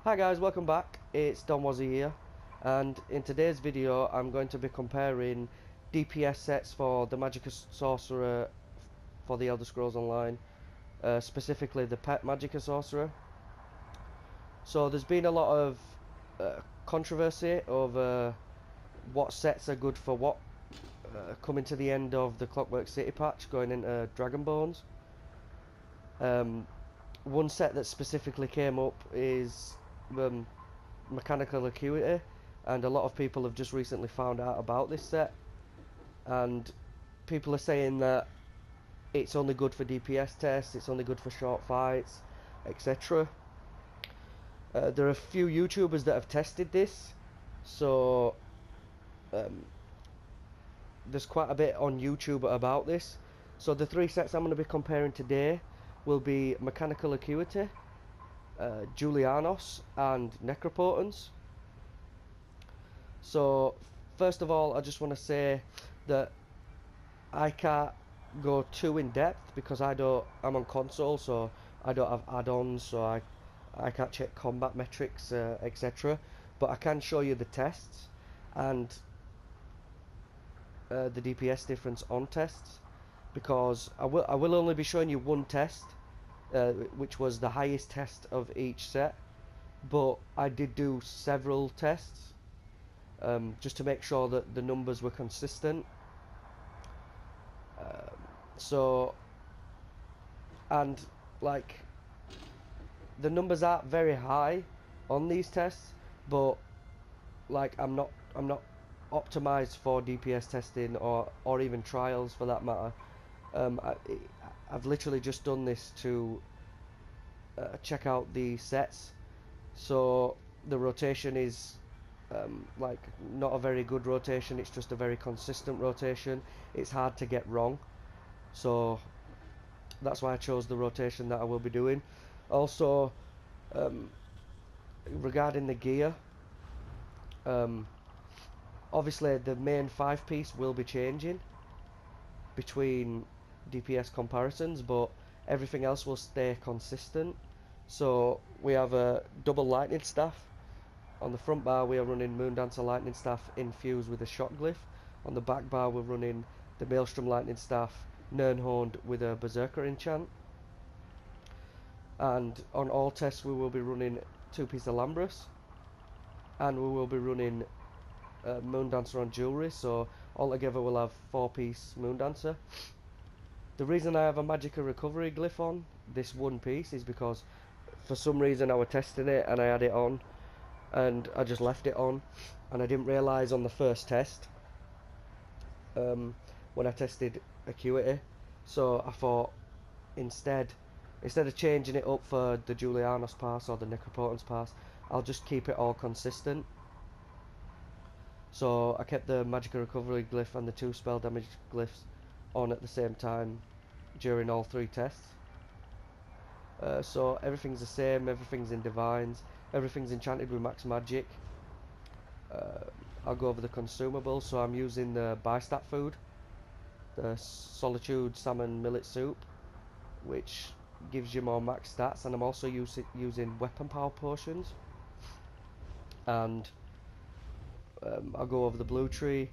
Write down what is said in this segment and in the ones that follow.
Hi guys, welcome back. It's Donwozi here, and in today's video I'm going to be comparing DPS sets for the Magicka Sorcerer for the Elder Scrolls Online, specifically the Pet Magicka Sorcerer. So there's been a lot of controversy over what sets are good for what, coming to the end of the Clockwork City patch, going into Dragonbones. One set that specifically came up is Mechanical Acuity, and a lot of people have just recently found out about this set, and people are saying that it's only good for DPS tests, it's only good for short fights, etc. There are a few YouTubers that have tested this, so there's quite a bit on YouTube about this. So the three sets I'm going to be comparing today will be Mechanical Acuity, Julianos and Necropotence. So first of all, I just want to say that I can't go too in depth because I'm on console, so I don't have add-ons, so I can't check combat metrics, etc. But I can show you the tests and the DPS difference on tests, because I will only be showing you one test, which was the highest test of each set, but I did do several tests just to make sure that the numbers were consistent. So, and like, the numbers aren't very high on these tests, but like I'm not optimized for DPS testing or even trials for that matter. I've literally just done this to check out the sets, so the rotation is like not a very good rotation, it's just a very consistent rotation. It's hard to get wrong, so that's why I chose the rotation that I will be doing. Also, regarding the gear, obviously the main 5-piece will be changing between DPS comparisons, but everything else will stay consistent. So we have a double lightning staff. On the front bar we are running Moondancer lightning staff infused with a shot glyph. On the back bar we're running the Maelstrom lightning staff Nirnhorned with a berserker enchant. And on all tests we will be running 2-piece Alambris, and we will be running Moondancer on jewellery, so altogether we'll have 4-piece Moondancer. The reason I have a Magicka recovery glyph on this one piece is because for some reason I was testing it and I had it on and I just left it on, and I didn't realise on the first test when I tested Acuity, so I thought instead of changing it up for the Julianos pass or the Necropotence pass, I'll just keep it all consistent. So I kept the Magicka recovery glyph and the 2 spell damage glyphs on at the same time during all 3 tests. So everything's the same, everything's in divines, everything's enchanted with max magic. I'll go over the consumables. So I'm using the Bystat food, the Solitude Salmon Millet Soup, which gives you more max stats, and I'm also using weapon power potions. And I'll go over the blue tree.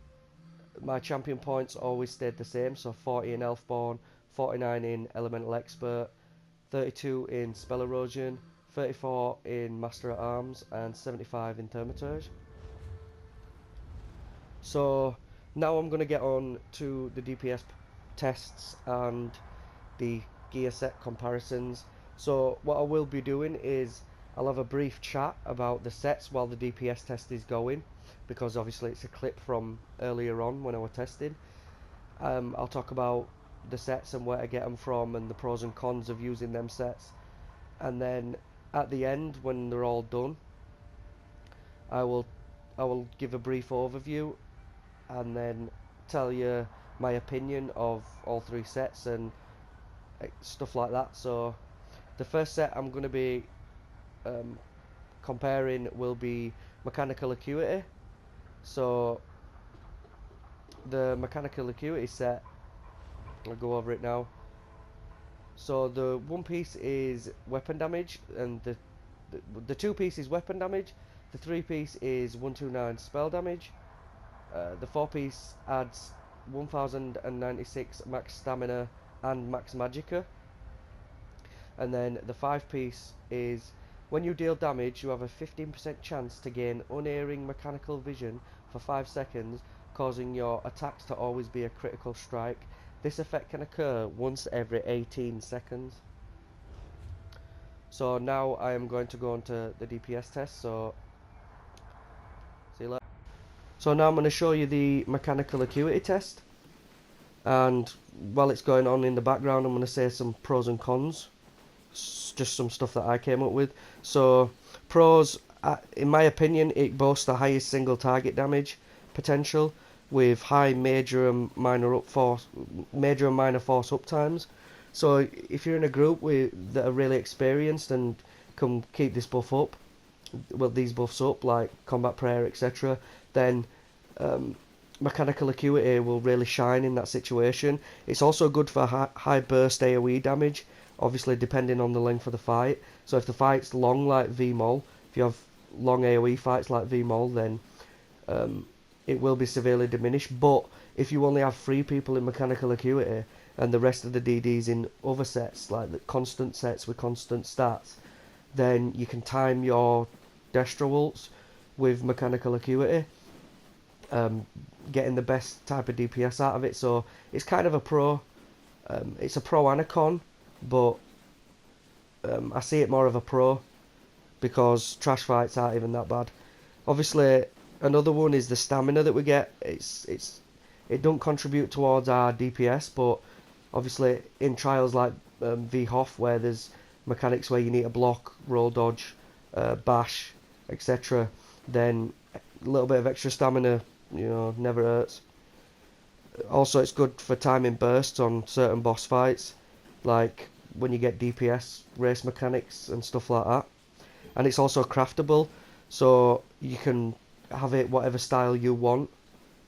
My champion points always stayed the same, so 40 in Elfborn, 49 in Elemental Expert, 32 in Spell Erosion, 34 in Master at Arms, and 75 in Thaumaturge. So now I'm going to get on to the DPS tests and the gear set comparisons. So what I will be doing is I'll have a brief chat about the sets while the DPS test is going, because obviously it's a clip from earlier on when I was testing. I'll talk about the sets and where to get them from and the pros and cons of using them sets, and then at the end when they're all done I will give a brief overview and then tell you my opinion of all 3 sets and stuff like that. So the first set I'm going to be comparing will be Mechanical Acuity. So the Mechanical Acuity set, I'll go over it now. So the 1 piece is weapon damage, and the the 2-piece is weapon damage, the 3-piece is 129 spell damage, the 4-piece adds 1096 max stamina and max magicka, and then the 5-piece is when you deal damage you have a 15% chance to gain unerring mechanical vision for 5 seconds, causing your attacks to always be a critical strike. This effect can occur once every 18 seconds. So now I am going to go on to the DPS test, so see you later. So now I'm going to show you the mechanical acuity test, and while it's going on in the background I'm going to say some pros and cons, just some stuff that I came up with. So pros, in my opinion, it boasts the highest single target damage potential with high major and minor force uptimes. So if you're in a group that are really experienced and can keep this buff up, well, these buffs up like combat prayer, etc., then mechanical acuity will really shine in that situation. It's also good for high burst AoE damage, obviously depending on the length of the fight. So if the fight's long like VMOL, if you have long AoE fights like VMOL, then it will be severely diminished. But if you only have 3 people in mechanical acuity and the rest of the DDs in other sets, like the constant sets with constant stats, then you can time your Destro ults with mechanical acuity, getting the best type of DPS out of it. So it's kind of a pro. It's a pro and a con, but I see it more of a pro because trash fights aren't even that bad. Obviously, another one is the stamina that we get. It don't contribute towards our DPS, but obviously in trials like VHOF, where there's mechanics where you need to block, roll dodge, bash, etc., then a little bit of extra stamina, never hurts. Also, it's good for timing bursts on certain boss fights, like when you get DPS race mechanics and stuff like that. And it's also craftable, so you can have it whatever style you want.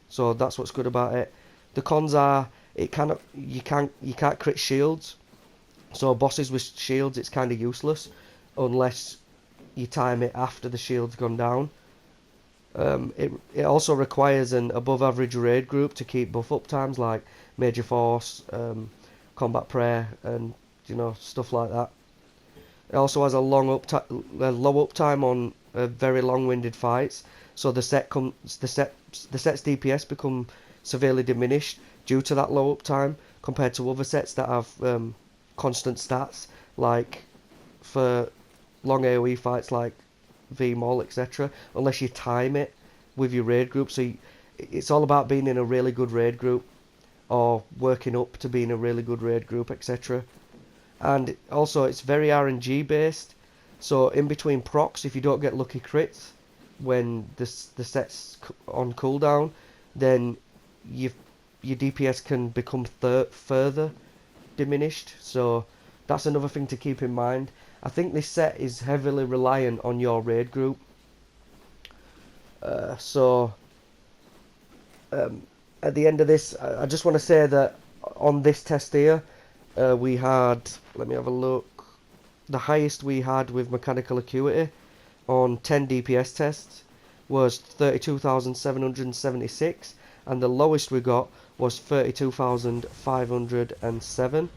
So that's what's good about it. The cons are you can't crit shields. So bosses with shields, it's kind of useless unless you time it after the shield's gone down. It also requires an above average raid group to keep buff up times like Major Force, Combat Prayer, and stuff like that. It also has a low uptime on very long-winded fights, so the set's DPS become severely diminished due to that low uptime compared to other sets that have constant stats, like for long AoE fights like VMOL, etc., unless you time it with your raid group. So it's all about being in a really good raid group or working up to being a really good raid group, etc. And also it's very RNG based, so in between procs, if you don't get lucky crits when the set's on cooldown, then your DPS can become further diminished. So that's another thing to keep in mind. I think this set is heavily reliant on your raid group. At the end of this, I just want to say that on this test here, we had, let me have a look, the highest we had with mechanical acuity on 10 DPS tests was 32,776, and the lowest we got was 32,507.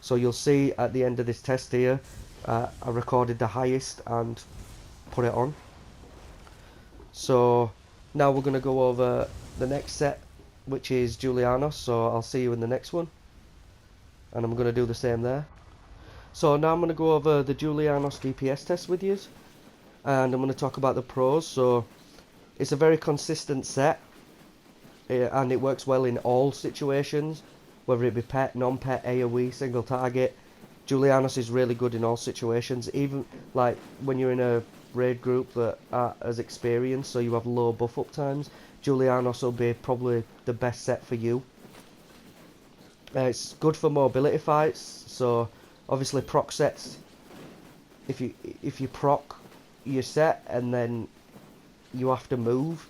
So you'll see at the end of this test here, I recorded the highest and put it on. So now we're going to go over the next set, which is Julianos, so I'll see you in the next one. And I'm going to do the same there. So now I'm going to go over the Julianos DPS test with you, and I'm going to talk about the pros. So it's a very consistent set, and it works well in all situations, whether it be pet, non-pet, AoE, single target. Julianos is really good in all situations, even like when you're in a raid group that are as experienced, so you have low buff up times. Julianos will be probably the best set for you. It's good for mobility fights, so obviously proc sets, if you proc your set and then you have to move,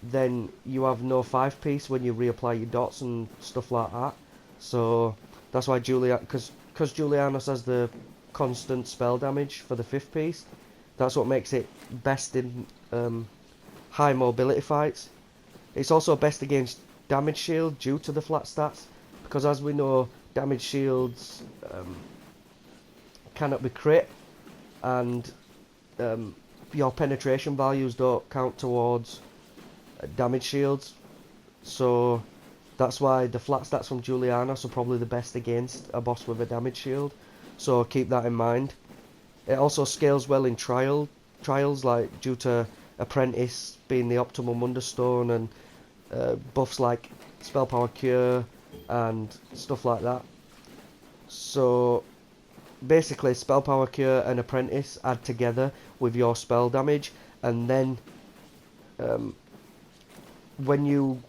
then you have no 5-piece when you reapply your dots and stuff like that. So that's why because Julianos has the constant spell damage for the 5th piece, That's what makes it best in high mobility fights. It's also best against damage shield due to the flat stats, because as we know, damage shields cannot be crit, and your penetration values don't count towards damage shields. So that's why the flat stats from Julianos are probably the best against a boss with a damage shield. So keep that in mind. It also scales well in trials, like due to Apprentice being the optimal Mundus stone, and buffs like spell power cure and stuff like that. So basically, spell power cure and Apprentice add together with your spell damage, and then when you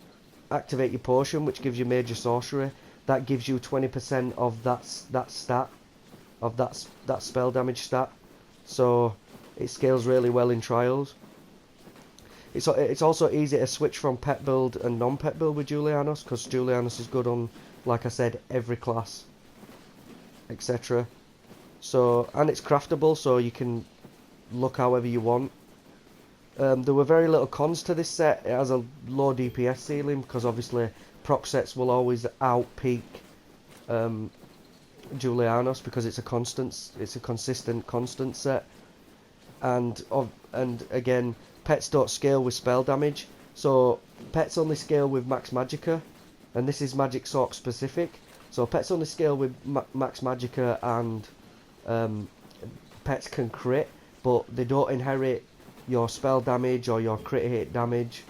activate your potion, which gives you major sorcery, that gives you 20% of that stat, of that spell damage stat. So it scales really well in trials. It's also easy to switch from pet build and non-pet build with Julianos, because Julianos is good on, like I said, every class, etc. So, and it's craftable, so you can look however you want. There were very little cons to this set. It has a low DPS ceiling, because obviously proc sets will always out-peak Julianos, because it's a consistent constant set. And again, pets don't scale with spell damage, so pets only scale with max magicka, and this is magic sorc specific. So pets only scale with max magicka, and pets can crit, but they don't inherit your spell damage or your crit hit damage.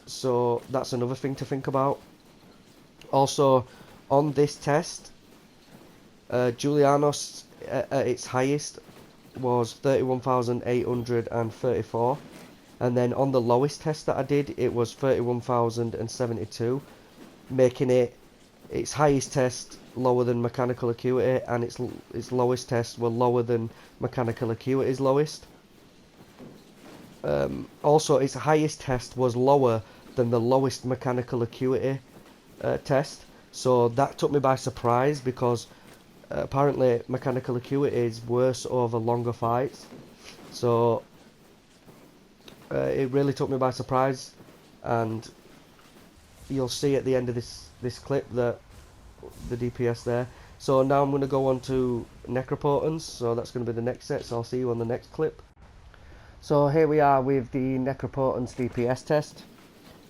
So that's another thing to think about. Also, on this test, Julianos at its highest was 31,834, and then on the lowest test that I did, it was 31,072, making it its highest test lower than mechanical acuity, and its lowest tests were lower than mechanical acuity's lowest. Also, its highest test was lower than the lowest mechanical acuity test, so that took me by surprise, because apparently mechanical acuity is worse over longer fights. So it really took me by surprise, and you'll see at the end of this clip that the DPS there. So now I'm going to go on to Necropotence, so that's going to be the next set, so I'll see you on the next clip. So here we are with the Necropotence DPS test.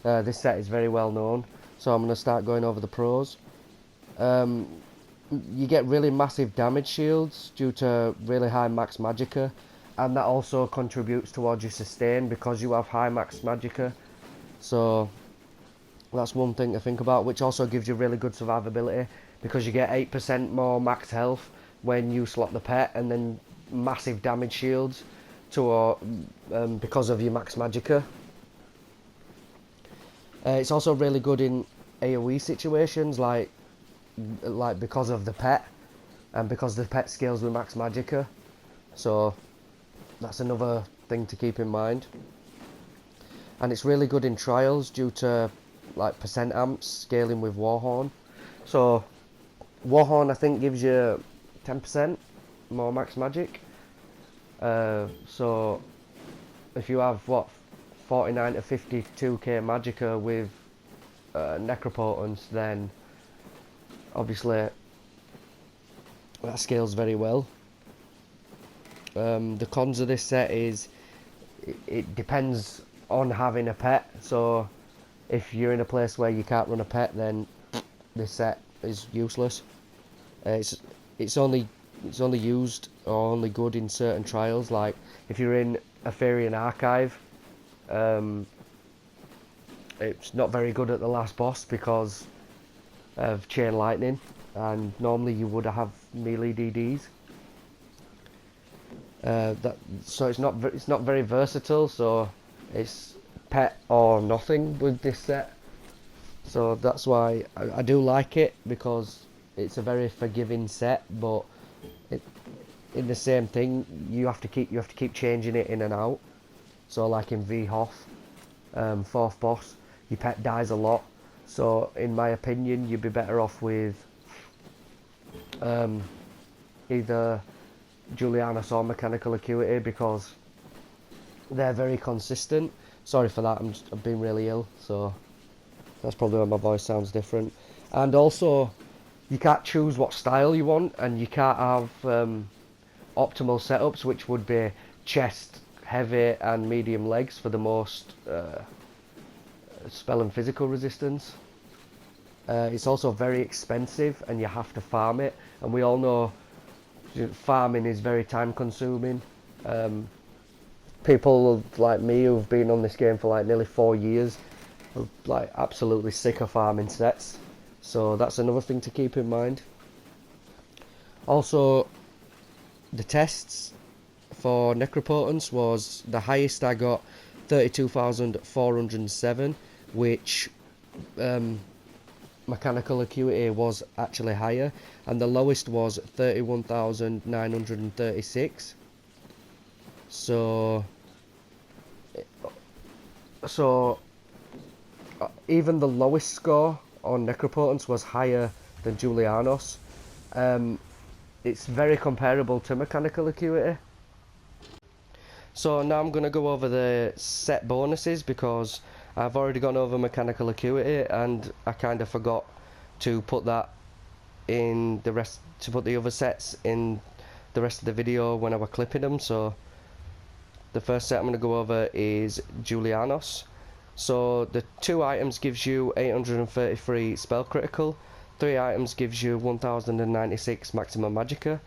This set is very well known, so I'm going to start going over the pros. You get really massive damage shields due to really high max magicka, and that also contributes towards your sustain because you have high max magicka. So that's one thing to think about, which also gives you really good survivability, because you get 8% more max health when you slot the pet, and then massive damage shields because of your max magicka. It's also really good in AoE situations, like because of the pet, and because the pet scales with max magicka. So that's another thing to keep in mind. And it's really good in trials due to like percent amps scaling with Warhorn. So Warhorn, I think, gives you 10% more max magic. So if you have 49 to 52k magicka with Necropotence, then obviously that scales very well. The cons of this set is it depends on having a pet. So if you're in a place where you can't run a pet, then this set is useless. It's only used or only good in certain trials, like if you're in Aetherian Archive. It's not very good at the last boss because of Chain Lightning, and normally you would have melee DDs. So it's not very versatile. So it's pet or nothing with this set. So that's why I do like it, because it's a very forgiving set, but in the same thing you have to keep changing it in and out. So like in VHoff, fourth boss, your pet dies a lot. So in my opinion, you'd be better off with either Julianos or Mechanical Acuity because they're very consistent. Sorry for that, I've been really ill, so that's probably why my voice sounds different. And also, you can't choose what style you want, and you can't have optimal setups, which would be chest, heavy, and medium legs for the most spell and physical resistance. It's also very expensive, and you have to farm it, and we all know farming is very time consuming. People like me who've been on this game for like nearly 4 years are like absolutely sick of farming sets, so that's another thing to keep in mind. Also, the tests for Necropotence was the highest I got 32,407, which Mechanical Acuity was actually higher, and the lowest was 31,936. So even the lowest score on Necropotence was higher than Julianos. It's very comparable to Mechanical Acuity. So now I'm going to go over the set bonuses because I've already gone over Mechanical Acuity and I kind of forgot to put that in the rest, to put the other sets in the rest of the video when I was clipping them. So the first set I'm going to go over is Julianos. So the 2 items gives you 833 spell critical, 3 items gives you 1096 maximum magicka,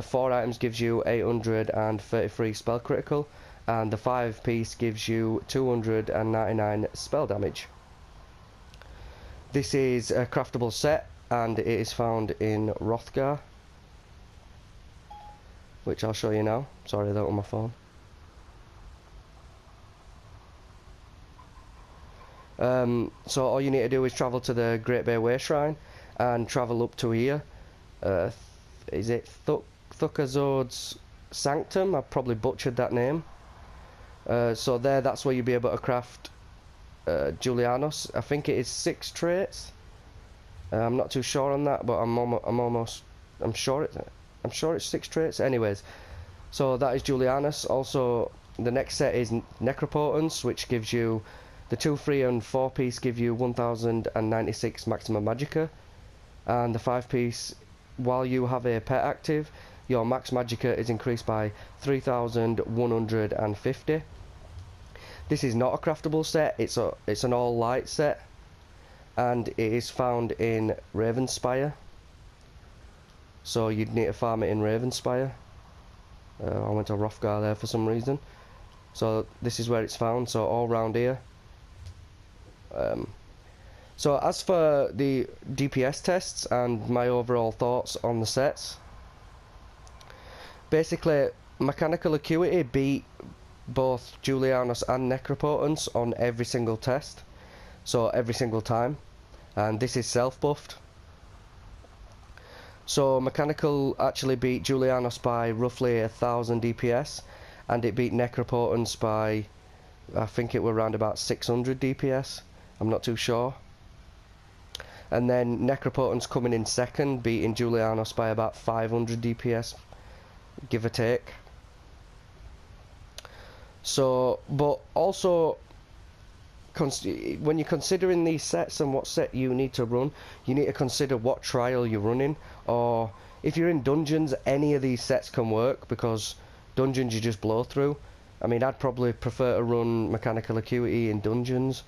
4 items gives you 833 spell critical, and the 5 piece gives you 299 spell damage. This is a craftable set and it is found in Hrothgar, which I'll show you now. Sorry, that was my phone. So all you need to do is travel to the Great Bay Way Shrine and travel up to here. Is it Thukazod's Sanctum? I've probably butchered that name. So that's where you'll be able to craft Julianos. I think it is 6 traits. I'm not too sure on that, but I'm sure it's 6 traits. Anyways, so that is Julianos. Also, the next set is Necropotence, which gives you the 2, 3, and 4 piece give you 1096 maximum magicka, and the 5 piece, while you have a pet active, your max magicka is increased by 3150. This is not a craftable set, it's an all light set, and it is found in Ravenspire. So you'd need to farm it in Ravenspire. I went to Hrothgar there for some reason. So this is where it's found, so all round here. So as for the DPS tests and my overall thoughts on the sets, basically Mechanical Acuity beat both Julianos and Necropotence on every single test, so every single time, and this is self-buffed. So Mechanical actually beat Julianos by roughly 1000 DPS, and it beat Necropotence by, I think it were around about 600 DPS. I'm not too sure. And then Necropotence coming in second, beating Julianos by about 500 DPS, give or take. So, but also, when you're considering these sets and what set you need to run, you need to consider what trial you're running, or if you're in dungeons, any of these sets can work, because dungeons you just blow through. I mean, I'd probably prefer to run Mechanical Acuity in dungeons,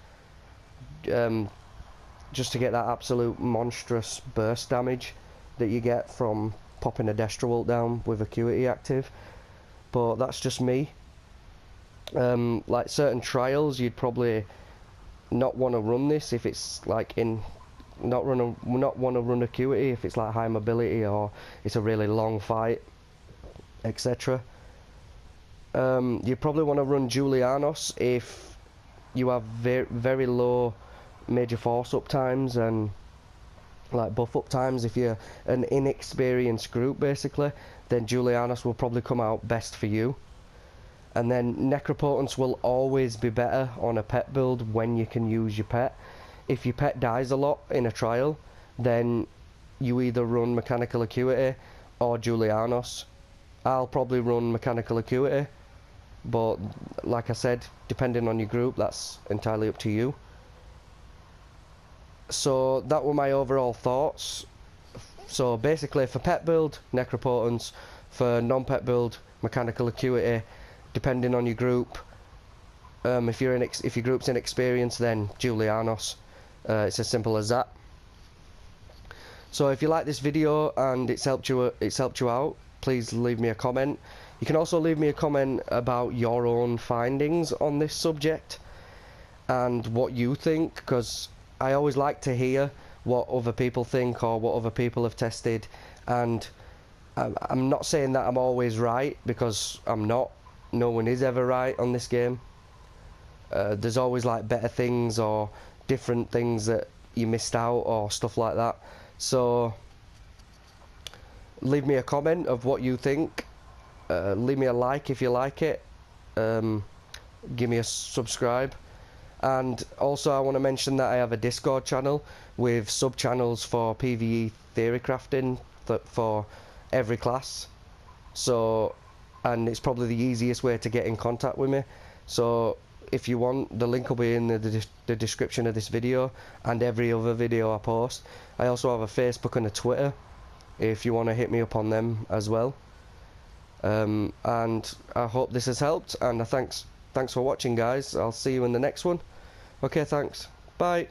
just to get that absolute monstrous burst damage that you get from popping a Destral down with Acuity active. But that's just me. Like certain trials, you'd probably not want to run this if it's like not want to run Acuity if it's like high mobility or it's a really long fight, etc. You probably want to run Julianos if you have very low major force up times and like buff up times. If you're an inexperienced group, basically, then Julianos will probably come out best for you. And then Necropotence will always be better on a pet build when you can use your pet. If your pet dies a lot in a trial, then you either run Mechanical Acuity or Julianos. I'll probably run mechanical acuity, but like I said, depending on your group, that's entirely up to you. So that were my overall thoughts. So basically, for pet build, Necropotence; for non-pet build, mechanical acuity, depending on your group. If your group's inexperienced, then Julianos. It's as simple as that. So if you like this video and it's helped you out, please leave me a comment. You can also leave me a comment about your own findings on this subject and what you think, because I always like to hear what other people think or what other people have tested. And I'm not saying that I'm always right, because I'm not. No one is ever right on this game. There's always like better things or different things that you missed out or stuff like that. So leave me a comment of what you think. Leave me a like if you like it. Give me a subscribe. And also I want to mention that I have a Discord channel with sub-channels for PvE theory crafting for every class. So, and it's probably the easiest way to get in contact with me. So if you want, the link will be in the description of this video and every other video I post. I also have a Facebook and a Twitter if you want to hit me up on them as well. And I hope this has helped, and thanks for watching, guys. I'll see you in the next one. Okay, thanks. Bye.